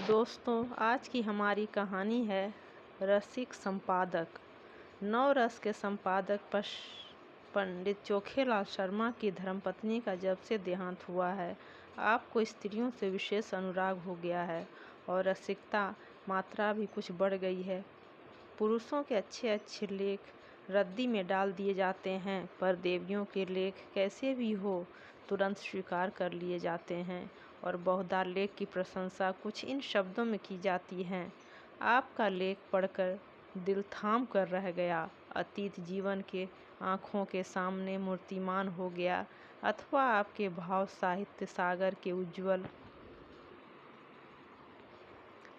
दोस्तों, आज की हमारी कहानी है रसिक संपादक। नवरस के संपादक पंडित चोखेलाल शर्मा की धर्मपत्नी का जब से देहांत हुआ है, आपको स्त्रियों से विशेष अनुराग हो गया है और रसिकता मात्रा भी कुछ बढ़ गई है। पुरुषों के अच्छे अच्छे लेख रद्दी में डाल दिए जाते हैं, पर देवियों के लेख कैसे भी हो तुरंत स्वीकार कर लिए जाते हैं और बहुधा लेख की प्रशंसा कुछ इन शब्दों में की जाती है। आपका लेख पढ़कर दिल थाम कर रह गया, अतीत जीवन के आँखों के सामने मूर्तिमान हो गया, अथवा आपके भाव साहित्य सागर के उज्ज्वल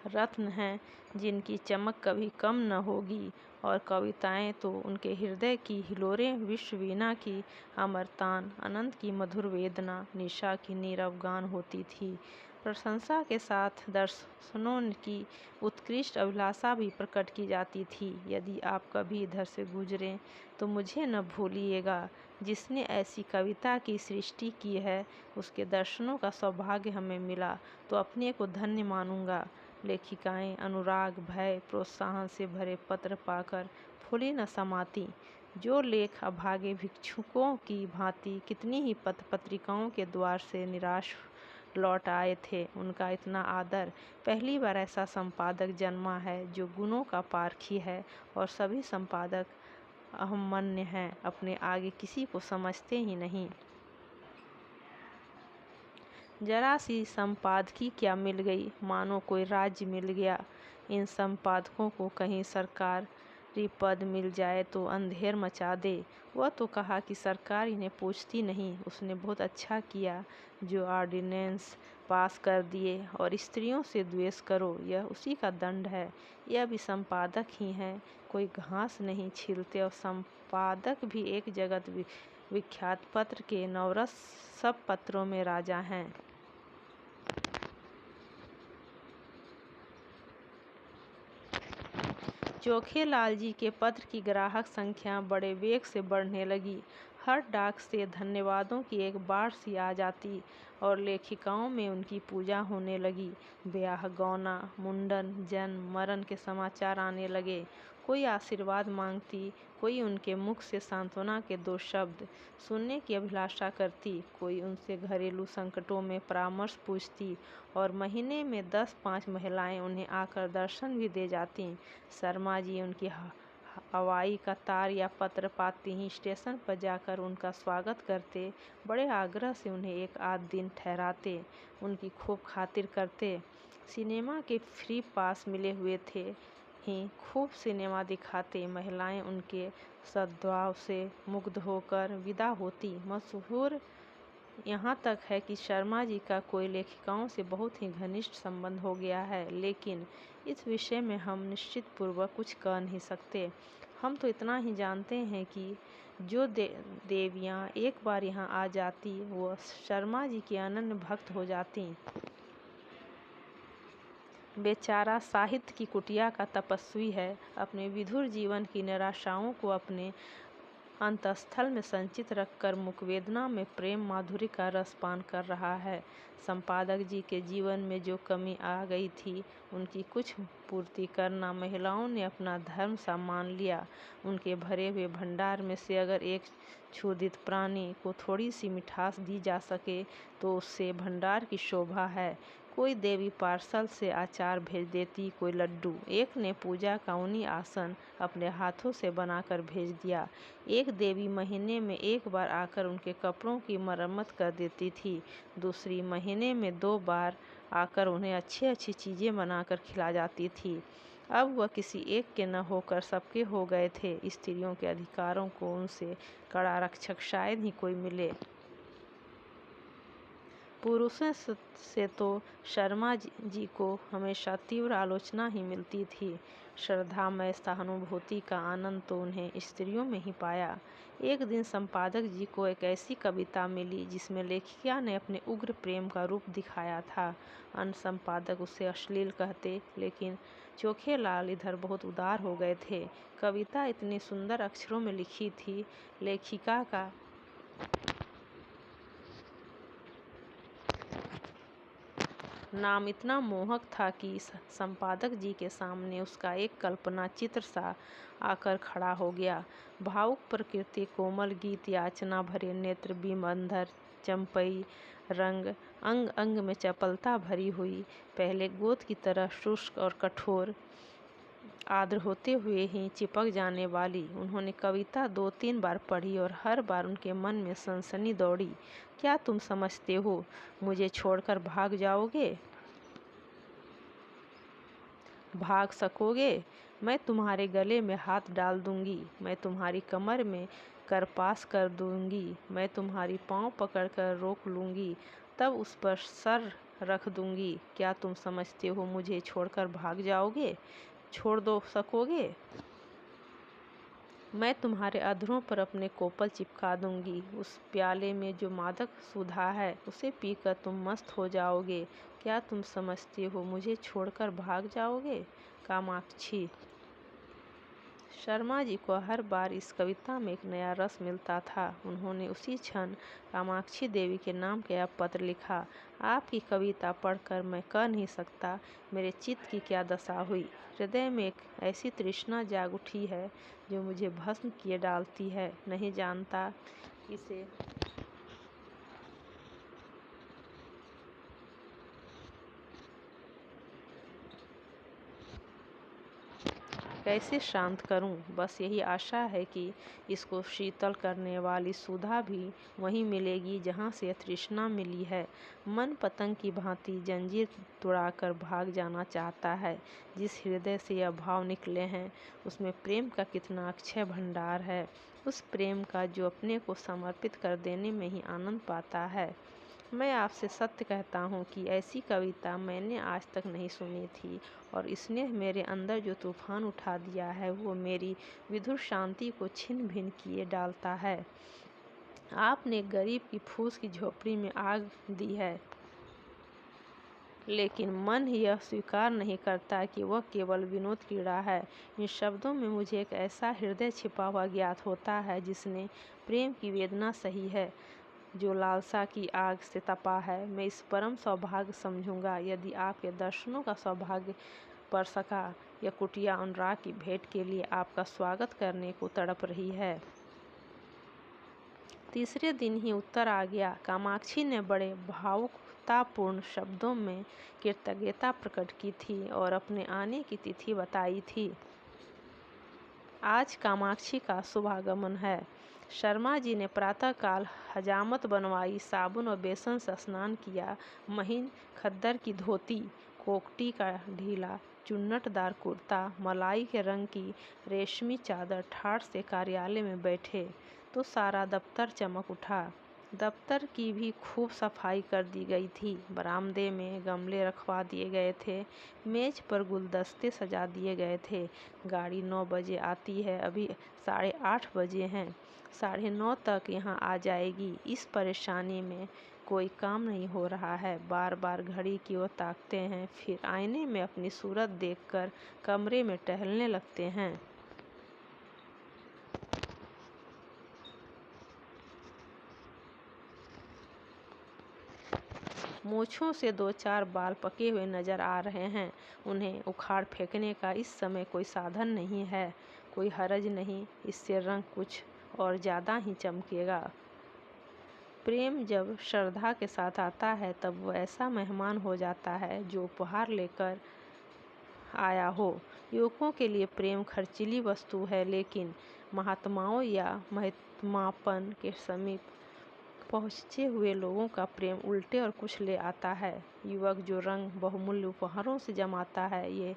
रत्न हैं जिनकी चमक कभी कम न होगी। और कविताएं तो उनके हृदय की हिलोरें, विश्व वीणा की अमरतान, अनंत की मधुर वेदना, निशा की नीरव गान होती थी। प्रशंसा के साथ दर्शनों की उत्कृष्ट अभिलाषा भी प्रकट की जाती थी। यदि आप कभी इधर से गुजरें तो मुझे न भूलिएगा। जिसने ऐसी कविता की सृष्टि की है, उसके दर्शनों का सौभाग्य हमें मिला तो अपने को धन्य मानूंगा। लेखिकाएं अनुराग, भय, प्रोत्साहन से भरे पत्र पाकर फूली न समाती। जो लेख अभागे भिक्षुकों की भांति कितनी ही पत्र पत्रिकाओं के द्वार से निराश लौट आए थे, उनका इतना आदर। पहली बार ऐसा संपादक जन्मा है जो गुणों का पारखी है, और सभी संपादक अहमन्य हैं, अपने आगे किसी को समझते ही नहीं। जरा सी संपादकी क्या मिल गई, मानो कोई राज्य मिल गया। इन संपादकों को कहीं सरकारी पद मिल जाए तो अंधेर मचा दे। वह तो कहा कि सरकार इन्हें पूछती नहीं। उसने बहुत अच्छा किया जो ऑर्डिनेंस पास कर दिए, और स्त्रियों से द्वेष करो, यह उसी का दंड है। यह भी संपादक ही हैं, कोई घास नहीं छीलते, और संपादक भी एक जगत विख्यात पत्र के नवरस सब पत्रों में राजा हैं। चोखेलाल जी के पत्र की ग्राहक संख्या बड़े वेग से बढ़ने लगी। हर डाक से धन्यवादों की एक बाढ़ सी आ जाती और लेखिकाओं में उनकी पूजा होने लगी। ब्याह, गौना, मुंडन, जन्म, मरण के समाचार आने लगे। कोई आशीर्वाद मांगती, कोई उनके मुख से सांत्वना के दो शब्द सुनने की अभिलाषा करती, कोई उनसे घरेलू संकटों में परामर्श पूछती, और महीने में 10-5 महिलाएं उन्हें आकर दर्शन भी दे जातीं। शर्मा जी उनकी हवाई का तार या पत्र पाते ही स्टेशन पर जाकर उनका स्वागत करते, बड़े आग्रह से उन्हें एक आध दिन ठहराते, उनकी खूब खातिर करते। सिनेमा के फ्री पास मिले हुए थे ही खूब सिनेमा दिखाते। महिलाएं उनके सद्भाव से मुग्ध होकर विदा होती। मशहूर यहाँ तक है कि शर्मा जी का कोई लेखिकाओं से बहुत ही घनिष्ठ संबंध हो गया है, लेकिन इस विषय में हम निश्चित पूर्वक कुछ कह नहीं सकते। हम तो इतना ही जानते हैं कि जो देवियाँ एक बार यहाँ आ जाती, वो शर्मा जी की अनन्य भक्त हो जाती। बेचारा साहित्य की कुटिया का तपस्वी है, अपने विधुर जीवन की निराशाओं को अपने अंतस्थल में संचित रखकर मुखवेदना में प्रेम माधुर्य का रसपान कर रहा है। संपादक जी के जीवन में जो कमी आ गई थी, उनकी कुछ पूर्ति करना महिलाओं ने अपना धर्म सा मान लिया। उनके भरे हुए भंडार में से अगर एक क्षुधित प्राणी को थोड़ी सी मिठास दी जा सके तो उससे भंडार की शोभा है। कोई देवी पार्सल से अचार भेज देती, कोई लड्डू। एक ने पूजा का ऊनी आसन अपने हाथों से बनाकर भेज दिया। एक देवी महीने में एक बार आकर उनके कपड़ों की मरम्मत कर देती थी, दूसरी महीने में 2 बार आकर उन्हें अच्छी अच्छी चीज़ें बनाकर खिला जाती थी। अब वह किसी एक के न होकर सबके हो गए थे। स्त्रियों के अधिकारों को उनसे कड़ा रक्षक शायद ही कोई मिले। पुरुषों से तो शर्मा जी को हमेशा तीव्र आलोचना ही मिलती थी। श्रद्धामय सहानुभूति का आनंद तो उन्हें स्त्रियों में ही पाया। एक दिन संपादक जी को एक ऐसी कविता मिली जिसमें लेखिका ने अपने उग्र प्रेम का रूप दिखाया था। अन्य संपादक उसे अश्लील कहते, लेकिन चोखेलाल इधर बहुत उदार हो गए थे। कविता इतनी सुंदर अक्षरों में लिखी थी, लेखिका का नाम इतना मोहक था कि संपादक जी के सामने उसका एक कल्पना चित्र सा आकर खड़ा हो गया। भावुक प्रकृति, कोमल गीत, याचना भरे नेत्र, बिंबंधर चंपई रंग, अंग अंग में चपलता भरी हुई, पहले गोद की तरह शुष्क और कठोर, आर्द्र होते हुए ही चिपक जाने वाली। उन्होंने कविता 2-3 बार पढ़ी और हर बार उनके मन में सनसनी दौड़ी। क्या तुम समझते हो मुझे छोड़कर भाग जाओगे? भाग सकोगे? मैं तुम्हारे गले में हाथ डाल दूंगी, मैं तुम्हारी कमर में करपास कर दूंगी, मैं तुम्हारी पाँव पकड़कर रोक लूंगी, तब उस पर सर रख दूंगी। क्या तुम समझते हो मुझे छोड़कर भाग जाओगे? छोड़ दो सकोगे? मैं तुम्हारे अधरों पर अपने कोपल चिपका दूंगी। उस प्याले में जो मादक सुधा है उसे पीकर तुम मस्त हो जाओगे। क्या तुम समझते हो मुझे छोड़कर भाग जाओगे? कामाक्षी। शर्मा जी को हर बार इस कविता में एक नया रस मिलता था। उन्होंने उसी क्षण कामाक्षी देवी के नाम का यह पत्र लिखा। आपकी कविता पढ़कर मैं कह नहीं सकता मेरे चित्त की क्या दशा हुई। हृदय में एक ऐसी तृष्णा जाग उठी है जो मुझे भस्म किए डालती है। नहीं जानता इसे कैसे शांत करूं। बस यही आशा है कि इसको शीतल करने वाली सुधा भी वहीं मिलेगी जहां से यह तृष्णा मिली है। मन पतंग की भांति जंजीर तुड़ाकर भाग जाना चाहता है। जिस हृदय से यह भाव निकले हैं उसमें प्रेम का कितना अक्षय भंडार है। उस प्रेम का जो अपने को समर्पित कर देने में ही आनंद पाता है। मैं आपसे सत्य कहता हूँ कि ऐसी कविता मैंने आज तक नहीं सुनी थी और इसने मेरे अंदर जो तूफान उठा दिया है वो मेरी विधुर शांति को छिन्न भिन्न किए डालता है। आपने गरीब की फूस की झोपड़ी में आग दी है, लेकिन मन यह स्वीकार नहीं करता कि वह केवल विनोद कीड़ा है। इन शब्दों में मुझे एक ऐसा हृदय छिपा हुआ ज्ञात होता है जिसने प्रेम की वेदना सही है, जो लालसा की आग से तपा है। मैं इस परम सौभाग्य समझूंगा यदि आपके दर्शनों का सौभाग्य पड़ सका। यह कुटिया अनुराग की भेंट के लिए आपका स्वागत करने को तड़प रही है। तीसरे दिन ही उत्तर आ गया। कामाक्षी ने बड़े भावुकतापूर्ण शब्दों में कृतज्ञता प्रकट की थी और अपने आने की तिथि बताई थी। आज कामाक्षी का शुभागमन है। शर्मा जी ने प्रातःकाल हजामत बनवाई, साबुन और बेसन से स्नान किया, महीन खद्दर की धोती, कोकटी का ढीला चुन्नटदार कुर्ता, मलाई के रंग की रेशमी चादर ठाठ से कार्यालय में बैठे तो सारा दफ्तर चमक उठा। दफ्तर की भी खूब सफाई कर दी गई थी। बरामदे में गमले रखवा दिए गए थे, मेज पर गुलदस्ते सजा दिए गए थे। गाड़ी 9 बजे आती है, अभी 8:30 बजे हैं। 9:30 तक यहाँ आ जाएगी। इस परेशानी में कोई काम नहीं हो रहा है। बार बार घड़ी की ओर ताकते हैं, फिर आईने में अपनी सूरत देखकर कमरे में टहलने लगते हैं। मूँछों से 2-4 बाल पके हुए नजर आ रहे हैं। उन्हें उखाड़ फेंकने का इस समय कोई साधन नहीं है। कोई हरज नहीं, इससे रंग कुछ और ज़्यादा ही चमकेगा। प्रेम जब श्रद्धा के साथ आता है तब वो ऐसा मेहमान हो जाता है जो उपहार लेकर आया हो। युवकों के लिए प्रेम खर्चीली वस्तु है, लेकिन महात्माओं या महात्मापन के समीप पहुँचे हुए लोगों का प्रेम उल्टे और कुछ ले आता है। युवक जो रंग बहुमूल्य उपहारों से जमाता है, ये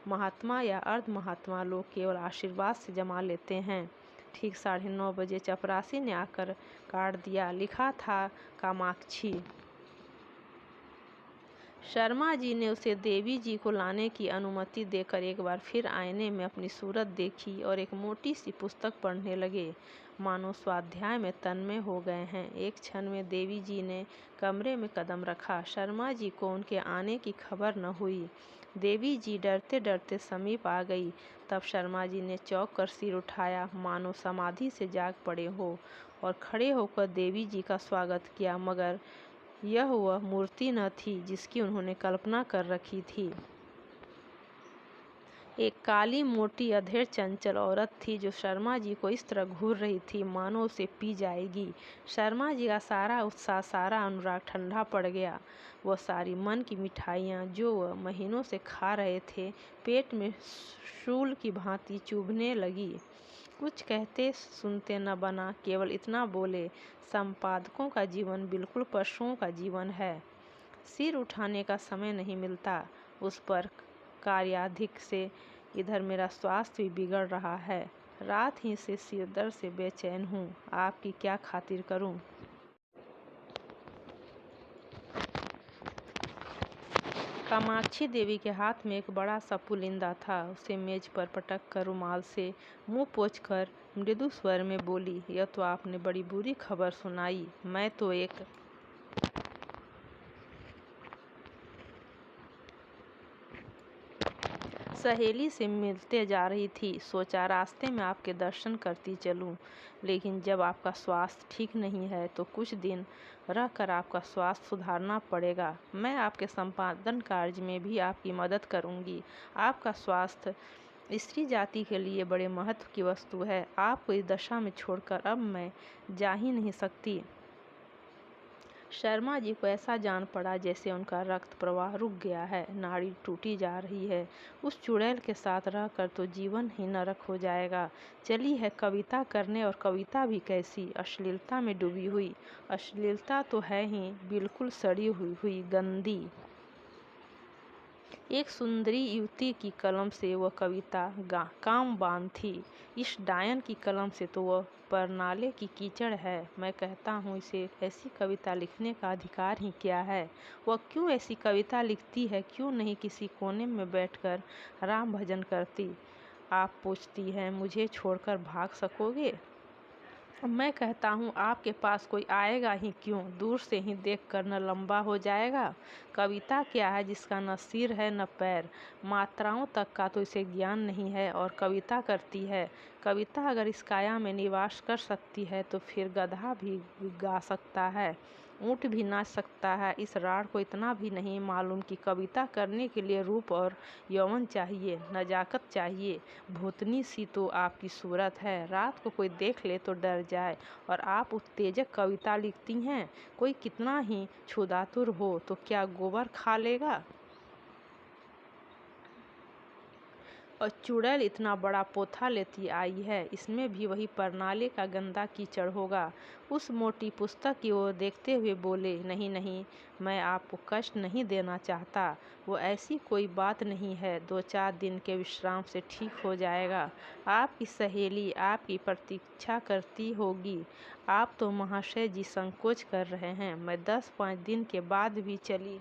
महात्मा या अर्ध महात्मा लोग केवल आशीर्वाद से जमा लेते हैं। ठीक 9:30 बजे चपरासी ने आकर काट दिया। लिखा था कामाक्षी। शर्मा जी ने उसे देवी जी को लाने की अनुमति देकर एक बार फिर आईने में अपनी सूरत देखी और एक मोटी सी पुस्तक पढ़ने लगे, मानो स्वाध्याय में तन्मय हो गए हैं। एक क्षण में देवी जी ने कमरे में कदम रखा। शर्मा जी को उनके आने की खबर न हुई। देवी जी डरते डरते समीप आ गई। तब शर्मा जी ने चौंक कर सिर उठाया, मानो समाधि से जाग पड़े हो, और खड़े होकर देवी जी का स्वागत किया, मगर यह वह मूर्ति न थी जिसकी उन्होंने कल्पना कर रखी थी। एक काली मोटी अधेड़ चंचल औरत थी जो शर्मा जी को इस तरह घूर रही थी मानो उसे पी जाएगी। शर्मा जी का सारा उत्साह, सारा अनुराग ठंडा पड़ गया। वह सारी मन की मिठाइयाँ जो वह महीनों से खा रहे थे पेट में शूल की भांति चुभने लगी। कुछ कहते सुनते न बना, केवल इतना बोले, संपादकों का जीवन बिल्कुल पशुओं का जीवन है। सिर उठाने का समय नहीं मिलता उस पर। कार्याधिक से इधर मेरा स्वास्थ्य भी बिगड़ रहा है। रात ही से सिर दर्द से बेचैन हूँ। आपकी क्या खातिर करूँ? कामाक्षी देवी के हाथ में एक बड़ा सा पुलिंदा था। उसे मेज पर पटक कर रुमाल से मुंह पोंछकर मृदु स्वर में बोली, यह तो आपने बड़ी बुरी खबर सुनाई। मैं तो एक सहेली से मिलते जा रही थी। सोचा रास्ते में आपके दर्शन करती चलूं, लेकिन जब आपका स्वास्थ्य ठीक नहीं है तो कुछ दिन रहकर आपका स्वास्थ्य सुधारना पड़ेगा। मैं आपके संपादन कार्य में भी आपकी मदद करूंगी। आपका स्वास्थ्य स्त्री जाति के लिए बड़े महत्व की वस्तु है। आपको इस दशा में छोड़कर अब मैं जा ही नहीं सकती। शर्मा जी को ऐसा जान पड़ा जैसे उनका रक्त प्रवाह रुक गया है, नाड़ी टूटी जा रही है। उस चुड़ैल के साथ रहकर तो जीवन ही नरक हो जाएगा। चली है कविता करने, और कविता भी कैसी, अश्लीलता में डूबी हुई। अश्लीलता तो है ही, बिल्कुल सड़ी हुई गंदी। एक सुंदरी युवती की कलम से वह कविता कामबान थी। इस डायन की कलम से तो वह परनाले की कीचड़ है। मैं कहता हूँ इसे ऐसी कविता लिखने का अधिकार ही क्या है? वह क्यों ऐसी कविता लिखती है? क्यों नहीं किसी कोने में बैठकर राम भजन करती? आप पूछती हैं, मुझे छोड़कर भाग सकोगे? मैं कहता हूँ आपके पास कोई आएगा ही क्यों? दूर से ही देखकर न लंबा हो जाएगा? कविता क्या है जिसका न सिर है न पैर? मात्राओं तक का तो इसे ज्ञान नहीं है और कविता करती है। कविता अगर इस काया में निवास कर सकती है तो फिर गधा भी गा सकता है, ऊँट भी नाच सकता है। इस राड़ को इतना भी नहीं मालूम कि कविता करने के लिए रूप और यौवन चाहिए, नजाकत चाहिए। भूतनी सी तो आपकी सूरत है, रात को कोई देख ले तो डर जाए, और आप उत्तेजक कविता लिखती हैं। कोई कितना ही क्षुधातुर हो तो क्या गोबर खा लेगा? और चुड़ैल इतना बड़ा पोथा लेती आई है, इसमें भी वही परनाले का गंदा कीचड़ होगा। उस मोटी पुस्तक की ओर देखते हुए बोले, नहीं नहीं, मैं आपको कष्ट नहीं देना चाहता। वो ऐसी कोई बात नहीं है, 2-4 दिन के विश्राम से ठीक हो जाएगा। आपकी सहेली आपकी प्रतीक्षा करती होगी। आप तो महाशय जी संकोच कर रहे हैं। मैं 10-5 दिन के बाद भी चली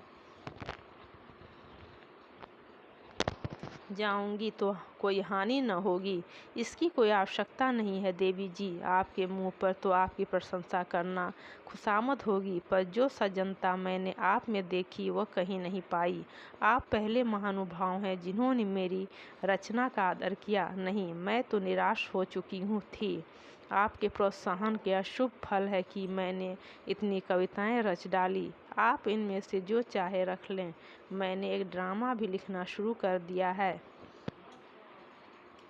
जाऊंगी तो कोई हानि न होगी। इसकी कोई आवश्यकता नहीं है देवी जी। आपके मुंह पर तो आपकी प्रशंसा करना खुशामद होगी, पर जो सज्जनता मैंने आप में देखी वह कहीं नहीं पाई। आप पहले महानुभाव हैं जिन्होंने मेरी रचना का आदर किया। नहीं, मैं तो निराश हो चुकी थी। आपके प्रोत्साहन के अशुभ फल है कि मैंने इतनी कविताएं रच डाली। आप इनमें से जो चाहे रख लें। मैंने एक ड्रामा भी लिखना शुरू कर दिया है,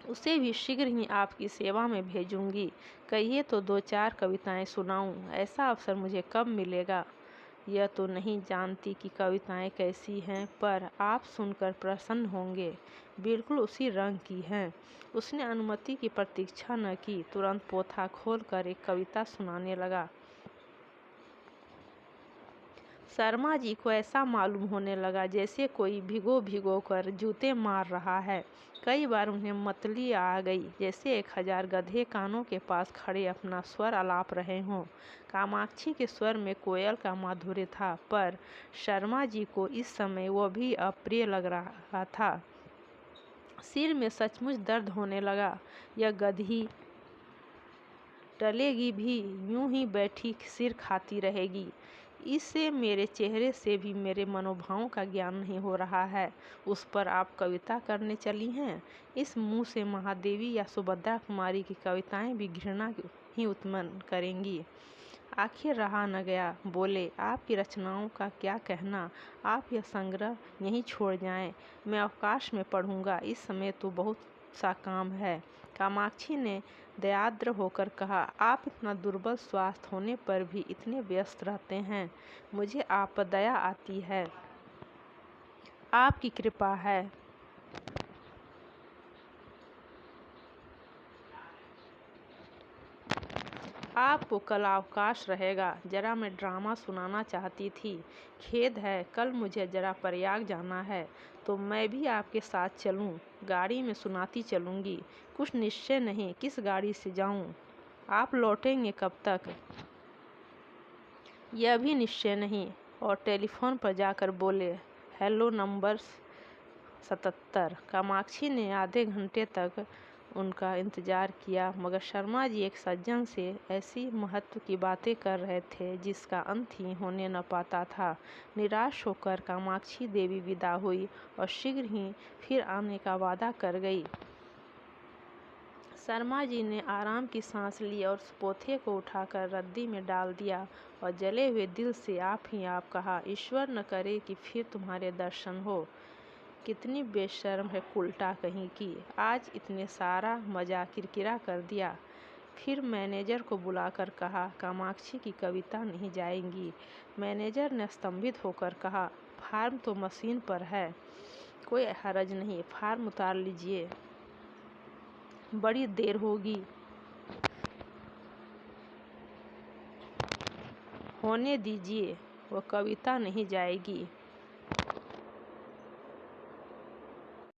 उसे भी शीघ्र ही आपकी सेवा में भेजूंगी। कहिए तो 2-4 कविताएं सुनाऊं। ऐसा अवसर मुझे कब मिलेगा? यह तो नहीं जानती कि कविताएं कैसी हैं, पर आप सुनकर प्रसन्न होंगे। बिल्कुल उसी रंग की हैं। उसने अनुमति की प्रतीक्षा न की, तुरंत पोथा खोलकर एक कविता सुनाने लगा। शर्मा जी को ऐसा मालूम होने लगा जैसे कोई भिगो भिगो कर जूते मार रहा है। कई बार उन्हें मतली आ गई, जैसे 1000 गधे कानों के पास खड़े अपना स्वर आलाप रहे हों। कामाक्षी के स्वर में कोयल का माधुर्य था, पर शर्मा जी को इस समय वह भी अप्रिय लग रहा था। सिर में सचमुच दर्द होने लगा। यह गधी टलेगी भी, यूं ही बैठी सिर खाती रहेगी। इससे मेरे चेहरे से भी मेरे मनोभावों का ज्ञान नहीं हो रहा है। उस पर आप कविता करने चली हैं। इस मुंह से महादेवी या सुभद्रा कुमारी की कविताएं भी घृणा ही उत्पन्न करेंगी। आखिर रहा न गया, बोले, आपकी रचनाओं का क्या कहना? आप यह संग्रह यहीं छोड़ जाएं, मैं अवकाश में पढ़ूंगा, इस समय तो बहुत सा काम है। कामाक्षी ने दयाद्र होकर कहा, आप इतना दुर्बल स्वास्थ्य होने पर भी इतने व्यस्त रहते हैं, मुझे आप पर दया आती है, आपकी कृपा है। आपको कल अवकाश रहेगा, जरा मैं ड्रामा सुनाना चाहती थी। खेद है, कल मुझे जरा प्रयाग जाना है, तो मैं भी आपके साथ चलूं? गाड़ी में सुनाती चलूंगी, कुछ निश्चय नहीं किस गाड़ी से जाऊं। आप लौटेंगे कब तक? यह भी निश्चय नहीं। और टेलीफोन पर जाकर बोले, हेलो नंबर 77। कामाक्षी ने आधे घंटे तक उनका इंतजार किया, मगर शर्मा जी एक सज्जन से ऐसी महत्व की बातें कर रहे थे जिसका अंत ही होने न पाता था। निराश होकर कामाक्षी देवी विदा हुई और शीघ्र ही फिर आने का वादा कर गई। शर्मा जी ने आराम की सांस ली और उस पोथे को उठाकर रद्दी में डाल दिया और जले हुए दिल से आप ही आप कहा, ईश्वर न करे कि फिर तुम्हारे दर्शन हो। कितनी बेशर्म है उल्टा कहीं की, आज इतने सारा मजा किरकिरा कर दिया। फिर मैनेजर को बुलाकर कहा, कामाक्षी की कविता नहीं जाएंगी। मैनेजर ने स्तंभित होकर कहा, फार्म तो मशीन पर है, कोई हरज नहीं, फार्म उतार लीजिए, बड़ी देर होगी। होने दीजिए, वो कविता नहीं जाएगी।